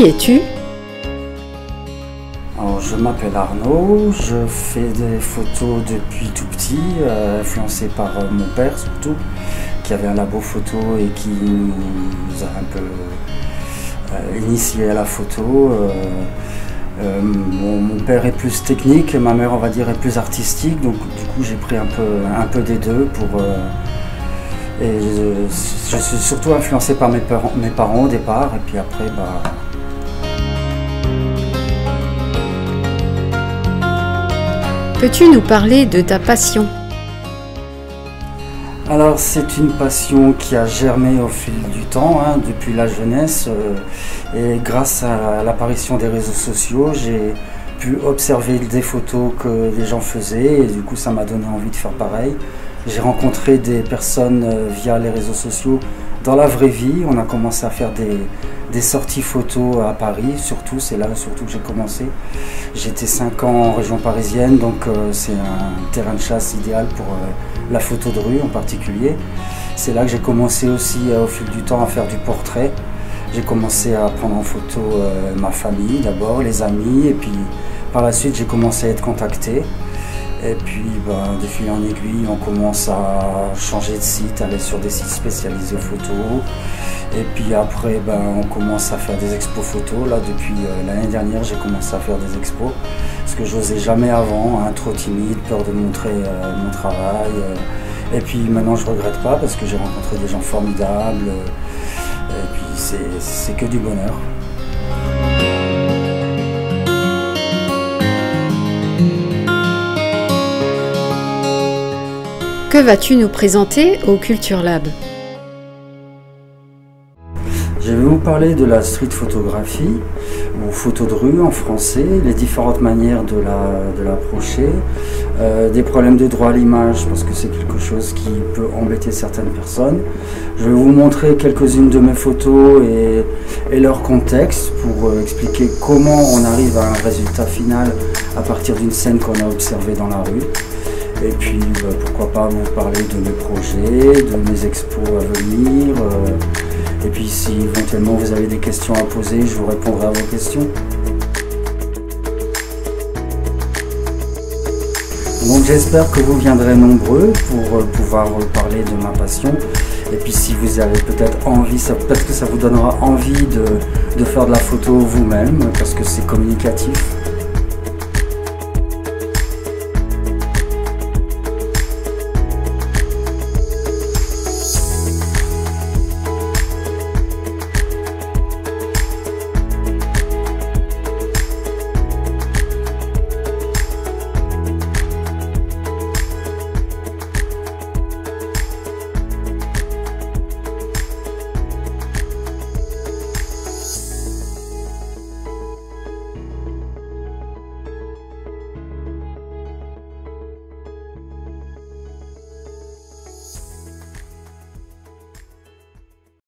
Qui es-tu? Alors, je m'appelle Arnaud, je fais des photos depuis tout petit, influencé par mon père surtout, qui avait un labo photo et qui nous a un peu initié à la photo. Mon père est plus technique, ma mère on va dire est plus artistique, donc du coup j'ai pris un peu des deux pour... et je suis surtout influencé par mes parents au départ, et puis après Peux-tu nous parler de ta passion? Alors c'est une passion qui a germé au fil du temps, depuis la jeunesse, et grâce à l'apparition des réseaux sociaux, j'ai pu observer des photos que les gens faisaient et du coup ça m'a donné envie de faire pareil. J'ai rencontré des personnes via les réseaux sociaux dans la vraie vie. On a commencé à faire des sorties photos à Paris, surtout, c'est là surtout que j'ai commencé. J'étais 5 ans en région parisienne, donc c'est un terrain de chasse idéal pour la photo de rue en particulier. C'est là que j'ai commencé aussi au fil du temps à faire du portrait. J'ai commencé à prendre en photo ma famille d'abord, les amis, et puis par la suite j'ai commencé à être contacté. Et puis de fil en aiguille, on commence à changer de site, aller sur des sites spécialisés photos. Et puis après, on commence à faire des expos photos. Là, depuis l'année dernière, j'ai commencé à faire des expos. Ce que je n'osais jamais avant, trop timide, peur de montrer mon travail. Et puis maintenant, je ne regrette pas parce que j'ai rencontré des gens formidables. Et puis c'est que du bonheur. Que vas-tu nous présenter au Culture Lab? Je vais vous parler de la street photographie, ou photo de rue en français, les différentes manières de l'approcher, des problèmes de droit à l'image, parce que c'est quelque chose qui peut embêter certaines personnes. Je vais vous montrer quelques-unes de mes photos et leur contexte pour expliquer comment on arrive à un résultat final à partir d'une scène qu'on a observée dans la rue. Et puis pourquoi pas vous parler de mes projets, de mes expos à venir. Et puis si éventuellement vous avez des questions à poser, je vous répondrai à vos questions. Donc j'espère que vous viendrez nombreux pour pouvoir parler de ma passion. Et puis si vous avez peut-être envie, peut-être que ça vous donnera envie de faire de la photo vous-même, parce que c'est communicatif.